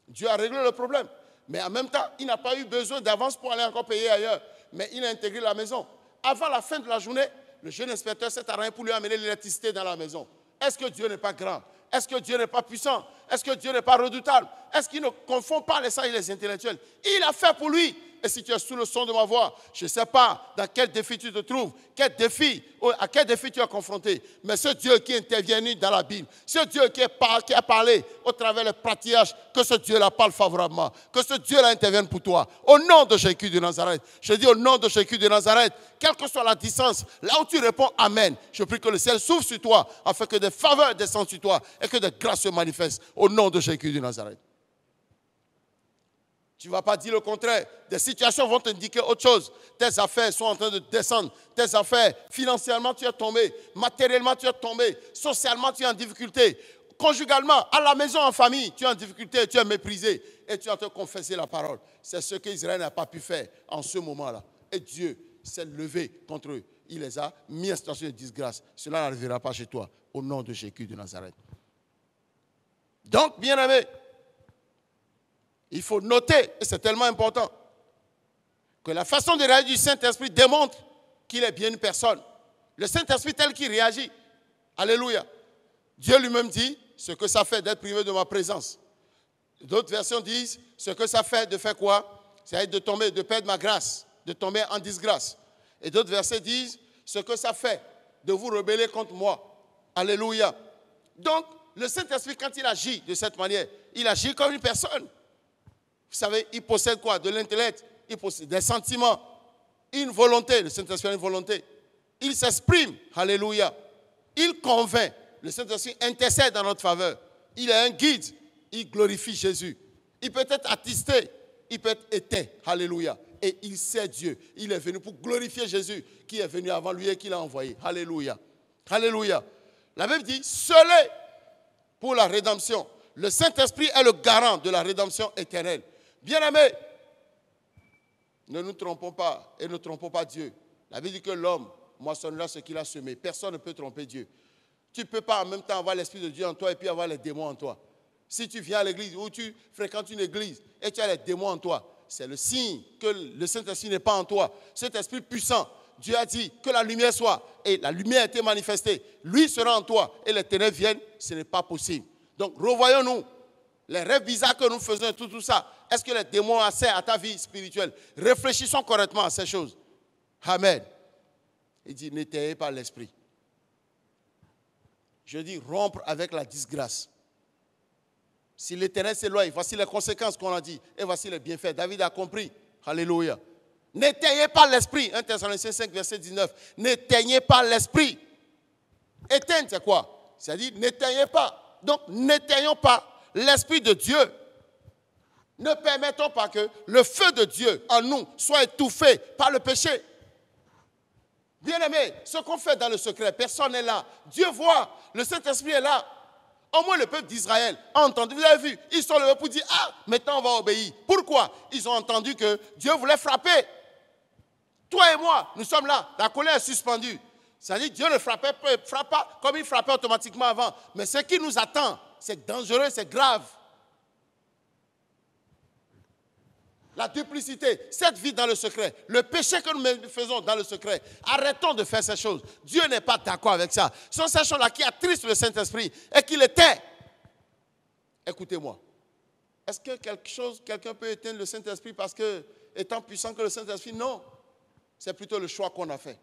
Dieu a réglé le problème. Mais en même temps, il n'a pas eu besoin d'avance pour aller encore payer ailleurs. Mais il a intégré la maison. Avant la fin de la journée, le jeune inspecteur s'est arrangé pour lui amener l'électricité dans la maison. Est-ce que Dieu n'est pas grand? Est-ce que Dieu n'est pas puissant? Est-ce que Dieu n'est pas redoutable? Est-ce qu'il ne confond pas les sages et les intellectuels? Il a fait pour lui. et si tu es sous le son de ma voix, je ne sais pas dans quel défi tu te trouves, à quel défi tu es confronté, mais ce Dieu qui est intervenu dans la Bible, ce Dieu qui a parlé au travers des pratillages, que ce Dieu-là parle favorablement, que ce Dieu-là intervienne pour toi. Au nom de Jésus de Nazareth, je dis au nom de Jésus de Nazareth, quelle que soit la distance, là où tu réponds Amen, je prie que le ciel s'ouvre sur toi, afin que des faveurs descendent sur toi et que des grâces se manifestent au nom de Jésus de Nazareth. Tu ne vas pas dire le contraire. Des situations vont t'indiquer autre chose. Tes affaires sont en train de descendre. Tes affaires, financièrement, tu es tombé. Matériellement, tu es tombé. Socialement, tu es en difficulté. Conjugalement, à la maison, en famille, tu es en difficulté, tu es méprisé. Et tu es en train de confesser la parole. C'est ce qu'Israël n'a pas pu faire en ce moment-là. Et Dieu s'est levé contre eux. Il les a mis en situation de disgrâce. Cela n'arrivera pas chez toi. Au nom de Jésus de Nazareth. Donc, bien-aimés, il faut noter, et c'est tellement important, que la façon de réagir du Saint-Esprit démontre qu'il est bien une personne. Le Saint-Esprit tel qu'il réagit. Alléluia. Dieu lui-même dit ce que ça fait d'être privé de ma présence. D'autres versions disent ce que ça fait de faire quoi? C'est de tomber, de perdre ma grâce, de tomber en disgrâce. Et d'autres versets disent ce que ça fait de vous rebeller contre moi. Alléluia. Donc, le Saint-Esprit, quand il agit de cette manière, il agit comme une personne. Vous savez, il possède quoi? De l'intellect, il possède des sentiments, une volonté. Le Saint-Esprit a une volonté. Il s'exprime. Alléluia. Il convainc. Le Saint-Esprit intercède en notre faveur. Il est un guide. Il glorifie Jésus. Il peut être attristé. Il peut être éteint. Alléluia. Et il sait Dieu. Il est venu pour glorifier Jésus qui est venu avant lui et qui l'a envoyé. Alléluia. Alléluia. La Bible dit, scellé pour la rédemption. Le Saint-Esprit est le garant de la rédemption éternelle. Bien-aimés, ne nous trompons pas et ne trompons pas Dieu. La Bible dit que l'homme moissonnera ce qu'il a semé. Personne ne peut tromper Dieu. Tu ne peux pas en même temps avoir l'Esprit de Dieu en toi et puis avoir les démons en toi. Si tu viens à l'église ou tu fréquentes une église et tu as les démons en toi, c'est le signe que le Saint-Esprit n'est pas en toi. Cet esprit puissant, Dieu a dit que la lumière soit et la lumière a été manifestée. Lui sera en toi et les ténèbres viennent, ce n'est pas possible. Donc revoyons-nous les rêves bizarres que nous faisons, tout ça. Est-ce que les démons ont accès à ta vie spirituelle? Réfléchissons correctement à ces choses. Amen. Il dit, n'étayez pas l'esprit. Je dis, rompre avec la disgrâce. Si l'Éternel s'éloigne, voici les conséquences qu'on a dit. Et voici les bienfaits. David a compris. Alléluia. N'éteignez pas l'esprit. 1 Thessaloniciens 5, verset 19. N'éteignez pas l'esprit. Éteindre, c'est quoi? C'est-à-dire, n'éteignez pas. Donc, n'éteignons pas l'Esprit de Dieu. Ne permettons pas que le feu de Dieu en nous soit étouffé par le péché. Bien-aimés, ce qu'on fait dans le secret, personne n'est là. Dieu voit, le Saint-Esprit est là. Au moins le peuple d'Israël a entendu. Vous avez vu, ils sont levés pour dire, ah, maintenant on va obéir. Pourquoi? Ils ont entendu que Dieu voulait frapper. Toi et moi, nous sommes là. La colère est suspendue. C'est-à-dire Dieu ne frappe pas comme il frappait automatiquement avant. Mais ce qui nous attend, c'est dangereux, c'est grave. La duplicité, cette vie dans le secret, le péché que nous faisons dans le secret, arrêtons de faire ces choses. Dieu n'est pas d'accord avec ça. Ce sont ces choses-là qui attristent le Saint-Esprit et qui l'éteignent. Écoutez-moi. Est-ce que quelqu'un peut éteindre le Saint-Esprit parce que, étant puissant que le Saint-Esprit? Non. C'est plutôt le choix qu'on a fait.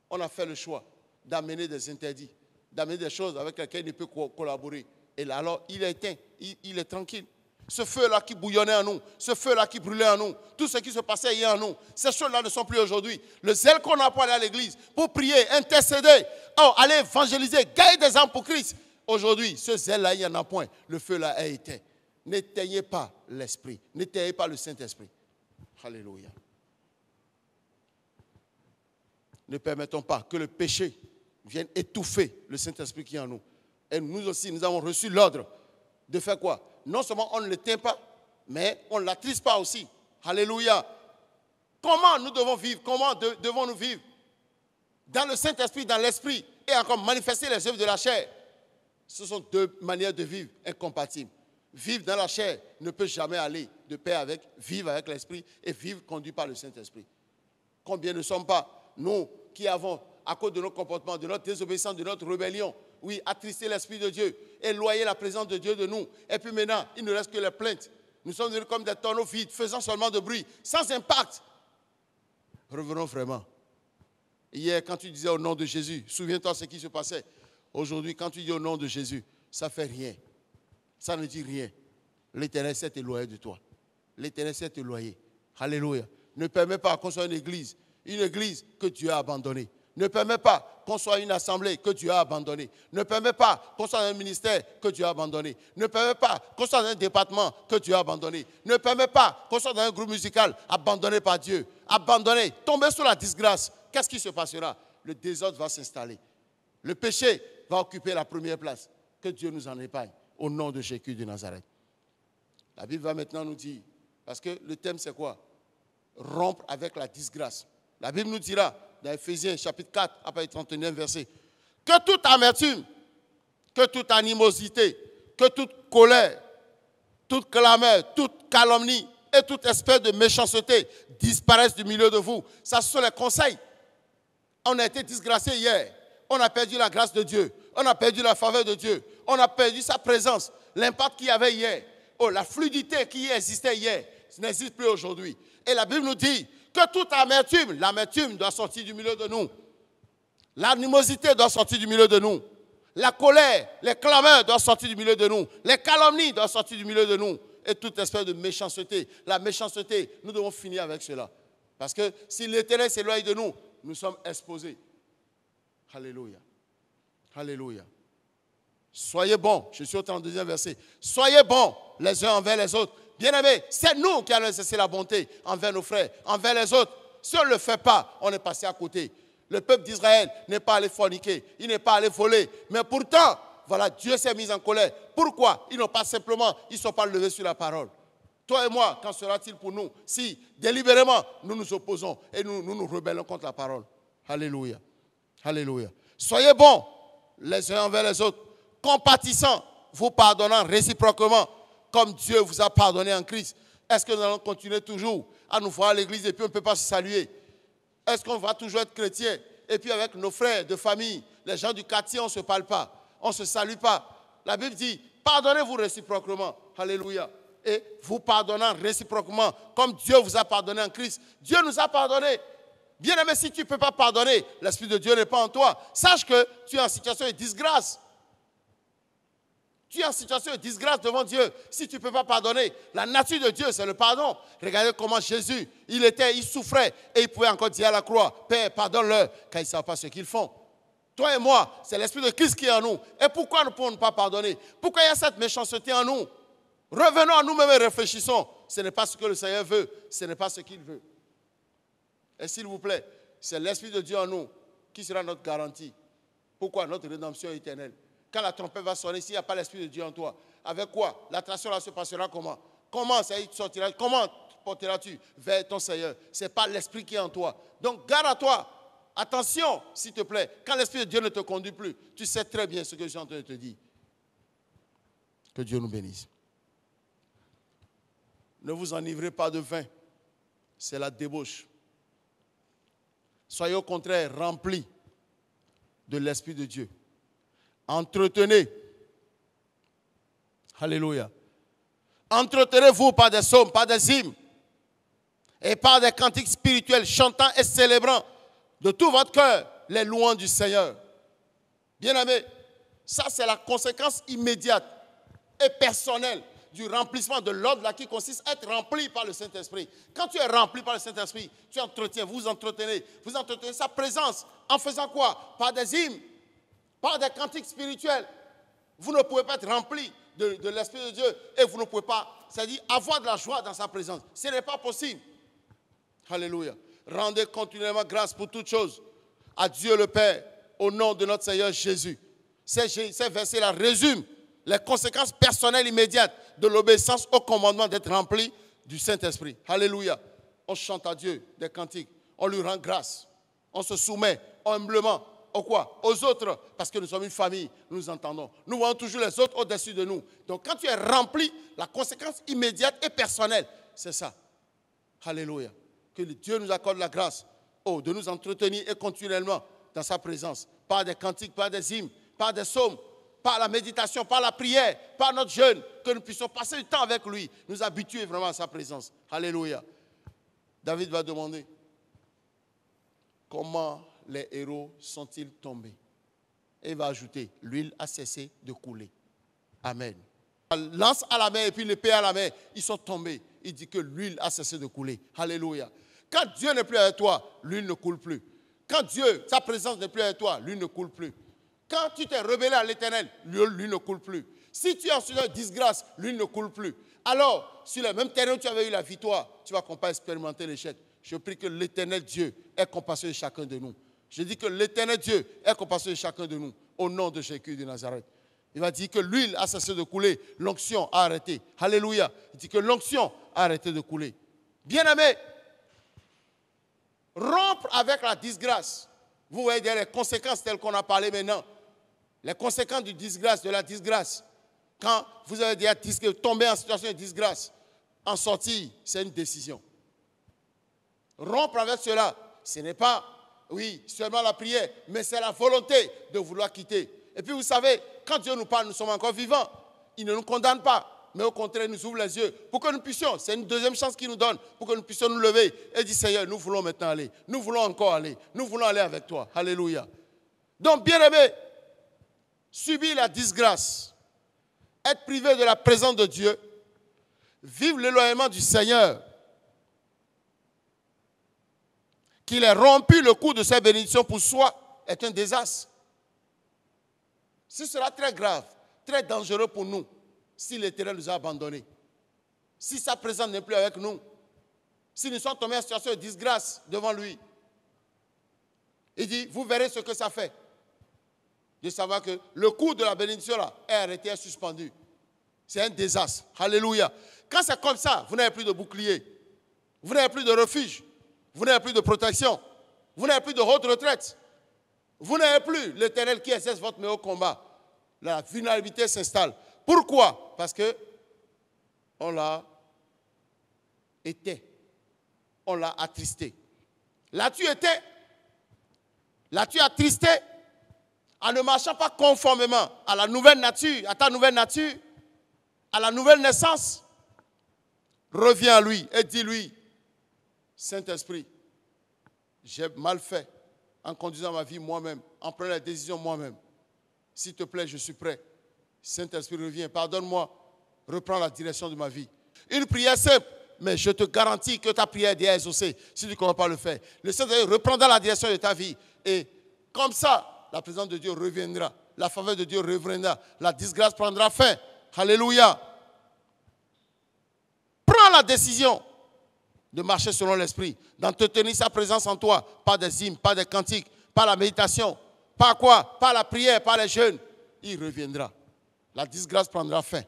On a fait le choix d'amener des interdits, d'amener des choses avec lesquelles il peut collaborer. Et là, alors, il est éteint, il est tranquille. Ce feu-là qui bouillonnait en nous, ce feu-là qui brûlait en nous, tout ce qui se passait hier en nous, ces choses-là ne sont plus aujourd'hui. Le zèle qu'on a pour aller à l'église, pour prier, intercéder, aller évangéliser, gagner des âmes pour Christ. Aujourd'hui, ce zèle-là, il n'y en a point. Le feu-là est éteint. N'éteignez pas l'esprit, n'éteignez pas le Saint-Esprit. Alléluia. Ne permettons pas que le péché vienne étouffer le Saint-Esprit qui est en nous. Et nous aussi, nous avons reçu l'ordre de faire quoi? Non seulement on ne l'éteint pas, mais on ne l'attriste pas aussi. Alléluia. Comment nous devons vivre? Comment devons-nous vivre? Dans le Saint-Esprit, dans l'Esprit, et encore manifester les œuvres de la chair. Ce sont deux manières de vivre incompatibles. Vivre dans la chair ne peut jamais aller de pair avec vivre avec l'Esprit et vivre conduit par le Saint-Esprit. Combien ne sommes pas, nous qui avons, à cause de nos comportements, de notre désobéissance, de notre rébellion, oui, attristé l'Esprit de Dieu, éloigner la présence de Dieu de nous. Et puis maintenant, il ne reste que les plaintes. Nous sommes devenus comme des tonneaux vides, faisant seulement de bruit, sans impact. Revenons vraiment. Hier, quand tu disais au nom de Jésus, souviens-toi ce qui se passait. Aujourd'hui, quand tu dis au nom de Jésus, ça ne fait rien. Ça ne dit rien. L'Éternel s'est éloigné de toi. L'Éternel s'est éloigné. Alléluia. Ne permets pas qu'on soit une église que Dieu a abandonnée. Ne permets pas qu'on soit une assemblée que Dieu a abandonnée. Ne permets pas qu'on soit un ministère que Dieu a abandonné. Ne permets pas qu'on soit dans un département que Dieu a abandonné. Ne permets pas qu'on soit dans un groupe musical abandonné par Dieu. Abandonné, tombé sous la disgrâce. Qu'est-ce qui se passera? Le désordre va s'installer. Le péché va occuper la première place. Que Dieu nous en épargne au nom de Jésus de Nazareth. La Bible va maintenant nous dire, parce que le thème c'est quoi? Rompre avec la disgrâce. La Bible nous dira, dans Ephésiens chapitre 4, après le 31e verset, que toute amertume, que toute animosité, que toute colère, toute clameur, toute calomnie et toute espèce de méchanceté disparaissent du milieu de vous. Ça, ce sont les conseils. On a été disgraciés hier. On a perdu la grâce de Dieu. On a perdu la faveur de Dieu. On a perdu sa présence. L'impact qu'il y avait hier. Oh, la fluidité qui existait hier n'existe plus aujourd'hui. Et la Bible nous dit que toute amertume, l'amertume doit sortir du milieu de nous. L'animosité doit sortir du milieu de nous. La colère, les clameurs doivent sortir du milieu de nous. Les calomnies doivent sortir du milieu de nous. Et toute espèce de méchanceté. La méchanceté, nous devons finir avec cela. Parce que si l'Éternel s'éloigne de nous, nous sommes exposés. Alléluia. Alléluia. Soyez bons. Je suis au 32e verset. Soyez bons les uns envers les autres. Bien-aimés, c'est nous qui allons exercer la bonté envers nos frères, envers les autres. Si on ne le fait pas, on est passé à côté. Le peuple d'Israël n'est pas allé forniquer, il n'est pas allé voler. Mais pourtant, voilà, Dieu s'est mis en colère. Pourquoi? Ils ne sont pas levés sur la parole. Toi et moi, qu'en sera-t-il pour nous si délibérément nous nous opposons et nous rebellons contre la parole? Alléluia. Alléluia. Soyez bons les uns envers les autres, compatissants, vous pardonnant réciproquement, comme Dieu vous a pardonné en Christ. Est-ce que nous allons continuer toujours à nous voir à l'église et puis on ne peut pas se saluer? Est-ce qu'on va toujours être chrétien et puis avec nos frères de famille, les gens du quartier, on ne se parle pas, on ne se salue pas? La Bible dit, pardonnez-vous réciproquement. Alléluia. Et vous pardonnant réciproquement, comme Dieu vous a pardonné en Christ. Dieu nous a pardonné. Bien-aimé, si tu ne peux pas pardonner, l'Esprit de Dieu n'est pas en toi. Sache que tu es en situation de disgrâce. Tu es en situation de disgrâce devant Dieu si tu ne peux pas pardonner. La nature de Dieu, c'est le pardon. Regardez comment Jésus, il souffrait et il pouvait encore dire à la croix, Père, pardonne-leur, car ils ne savent pas ce qu'ils font. Toi et moi, c'est l'Esprit de Christ qui est en nous. Et pourquoi nous ne pouvons pas pardonner? Pourquoi il y a cette méchanceté en nous? Revenons à nous-mêmes et réfléchissons. Ce n'est pas ce que le Seigneur veut, ce n'est pas ce qu'il veut. Et s'il vous plaît, c'est l'Esprit de Dieu en nous qui sera notre garantie. Pourquoi? Notre rédemption éternelle. Quand la trompette va sonner, s'il n'y a pas l'Esprit de Dieu en toi, avec quoi? L'attraction là se passera comment? Comment ça sortira? Comment porteras-tu vers ton Seigneur? Ce n'est pas l'Esprit qui est en toi. Donc garde à toi. Attention, s'il te plaît. Quand l'Esprit de Dieu ne te conduit plus, tu sais très bien ce que je suis en train de te dire. Que Dieu nous bénisse. Ne vous enivrez pas de vin. C'est la débauche. Soyez au contraire remplis de l'Esprit de Dieu. Entretenez. Alléluia. Entretenez-vous par des psaumes, par des hymnes et par des cantiques spirituels, chantant et célébrant de tout votre cœur les louanges du Seigneur. Bien-aimés, ça c'est la conséquence immédiate et personnelle du remplissement de l'ordre là qui consiste à être rempli par le Saint-Esprit. Quand tu es rempli par le Saint-Esprit, tu entretiens, vous entretenez sa présence en faisant quoi? Par des hymnes, par des cantiques spirituels. Vous ne pouvez pas être rempli de l'Esprit de Dieu et vous ne pouvez pas, c'est-à-dire avoir de la joie dans sa présence. Ce n'est pas possible. Alléluia. Rendez continuellement grâce pour toutes choses à Dieu le Père au nom de notre Seigneur Jésus. Ces versets-là résument les conséquences personnelles immédiates de l'obéissance au commandement d'être rempli du Saint-Esprit. Alléluia. On chante à Dieu des cantiques. On lui rend grâce. On se soumet humblement aux autres, parce que nous sommes une famille, nous nous entendons. Nous voyons toujours les autres au-dessus de nous. Donc quand tu es rempli, la conséquence immédiate et personnelle, c'est ça. Alléluia. Que Dieu nous accorde la grâce de nous entretenir et continuellement dans sa présence, par des cantiques, par des hymnes, par des psaumes, par la méditation, par la prière, par notre jeûne, que nous puissions passer du temps avec lui, nous habituer vraiment à sa présence. Alléluia. David va demander, comment les héros sont-ils tombés? Et il va ajouter, l'huile a cessé de couler. Amen. Lance à la main et puis l'épée à la main, ils sont tombés. Il dit que l'huile a cessé de couler. Alléluia. Quand Dieu n'est plus avec toi, l'huile ne coule plus. Quand Dieu, sa présence n'est plus avec toi, l'huile ne coule plus. Quand tu t'es rebellé à l'Éternel, l'huile ne coule plus. Si tu es en situation de disgrâce, l'huile ne coule plus. Alors, sur le même terrain où tu avais eu la victoire, tu ne vas pas expérimenter l'échec. Je prie que l'Éternel Dieu ait compassion de chacun de nous. Je dis que l'Éternel Dieu ait compassion de chacun de nous, au nom de Jésus de Nazareth. Il va dire que l'huile a cessé de couler, l'onction a arrêté. Alléluia. Il dit que l'onction a arrêté de couler. Bien-aimés, rompre avec la disgrâce. Vous voyez les conséquences telles qu'on a parlé maintenant. Les conséquences du disgrâce, de la disgrâce. Quand vous avez déjà tombé en situation de disgrâce, en sortir, c'est une décision. Rompre avec cela, ce n'est pas, oui, seulement la prière, mais c'est la volonté de vouloir quitter. Et puis vous savez, quand Dieu nous parle, nous sommes encore vivants. Il ne nous condamne pas, mais au contraire, il nous ouvre les yeux pour que nous puissions, c'est une deuxième chance qu'il nous donne, pour que nous puissions nous lever et dire, Seigneur, nous voulons maintenant aller, nous voulons encore aller, nous voulons aller avec toi. Alléluia. Donc, bien-aimés, subir la disgrâce, être privé de la présence de Dieu, vivre l'éloignement du Seigneur, qu'il ait rompu le coup de ses bénédictions pour soi, est un désastre. Ce sera très grave, très dangereux pour nous, si l'Éternel nous a abandonnés. Si sa présence n'est plus avec nous, si nous sommes tombés en situation de disgrâce devant lui. Il dit, vous verrez ce que ça fait. De savoir que le coup de la bénédiction là est arrêté, est suspendu. C'est un désastre. Alléluia. Quand c'est comme ça, vous n'avez plus de bouclier. Vous n'avez plus de refuge. Vous n'avez plus de protection. Vous n'avez plus de haute retraite. Vous n'avez plus l'Éternel qui exerce votre meilleur combat. La vulnérabilité s'installe. Pourquoi? Parce que on l'a été. On l'a attristé. L'as-tu été? L'as-tu attristé? En ne marchant pas conformément à la nouvelle nature, à ta nouvelle nature, à la nouvelle naissance, reviens à lui et dis-lui, Saint-Esprit, j'ai mal fait en conduisant ma vie moi-même, en prenant les décisions moi-même. S'il te plaît, je suis prêt. Saint-Esprit, reviens, pardonne-moi, reprends la direction de ma vie. Une prière simple, mais je te garantis que ta prière est déjà exaucée si tu ne commences pas à le faire. Le Saint-Esprit reprendra la direction de ta vie et comme ça, la présence de Dieu reviendra, la faveur de Dieu reviendra, la disgrâce prendra fin. Alléluia. Prends la décision de marcher selon l'Esprit, d'entretenir sa présence en toi, pas des hymnes, pas des cantiques, pas la méditation, pas quoi, pas la prière, pas les jeûnes. Il reviendra. La disgrâce prendra fin.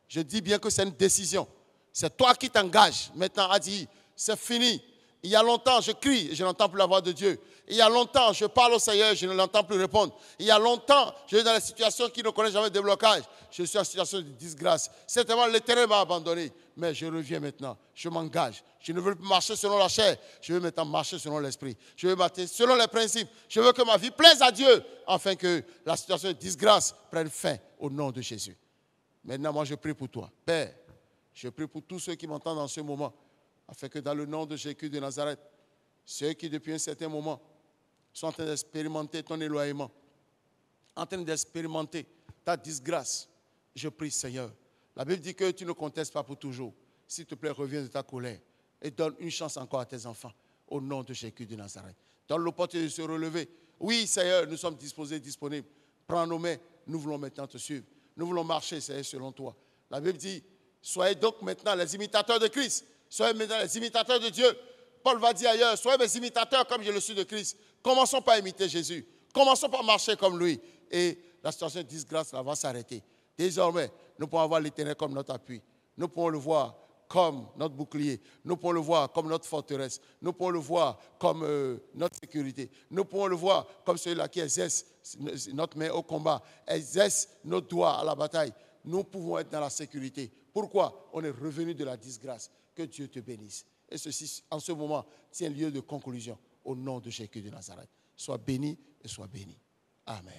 Je dis bien que c'est une décision. C'est toi qui t'engages maintenant à dire, c'est fini. Il y a longtemps, je crie et je n'entends plus la voix de Dieu. Il y a longtemps, je parle au Seigneur et je ne l'entends plus répondre. Il y a longtemps, je suis dans des situations qui ne connaissent jamais de blocage. Je suis en situation de disgrâce. Certainement, l'Éternel m'a abandonné. Mais je reviens maintenant. Je m'engage. Je ne veux plus marcher selon la chair. Je veux maintenant marcher selon l'Esprit. Je veux marcher selon les principes. Je veux que ma vie plaise à Dieu afin que la situation de disgrâce prenne fin au nom de Jésus. Maintenant, moi, je prie pour toi. Père, je prie pour tous ceux qui m'entendent en ce moment afin que dans le nom de Jésus de Nazareth, ceux qui depuis un certain moment sont en train d'expérimenter ton éloignement, en train d'expérimenter ta disgrâce, je prie Seigneur. La Bible dit que tu ne contestes pas pour toujours. S'il te plaît, reviens de ta colère et donne une chance encore à tes enfants au nom de Jésus de Nazareth. Donne l'opportunité de se relever. Oui Seigneur, nous sommes disposés, disponibles. Prends nos mains, nous voulons maintenant te suivre. Nous voulons marcher, Seigneur, selon toi. La Bible dit, soyez donc maintenant les imitateurs de Christ. Soyez maintenant les imitateurs de Dieu. Paul va dire ailleurs, soyez mes imitateurs comme je le suis de Christ. Commençons par imiter Jésus. Commençons par marcher comme lui. Et la situation de disgrâce là, va s'arrêter. Désormais, nous pouvons avoir l'Éternel comme notre appui. Nous pouvons le voir comme notre bouclier. Nous pouvons le voir comme notre forteresse. Nous pouvons le voir comme notre sécurité. Nous pouvons le voir comme celui-là qui exerce notre main au combat, exerce notre doigt à la bataille. Nous pouvons être dans la sécurité. Pourquoi? On est revenu de la disgrâce. Que Dieu te bénisse. Et ceci, en ce moment, tient lieu de conclusion au nom de Jésus de Nazareth. Sois béni et sois béni. Amen.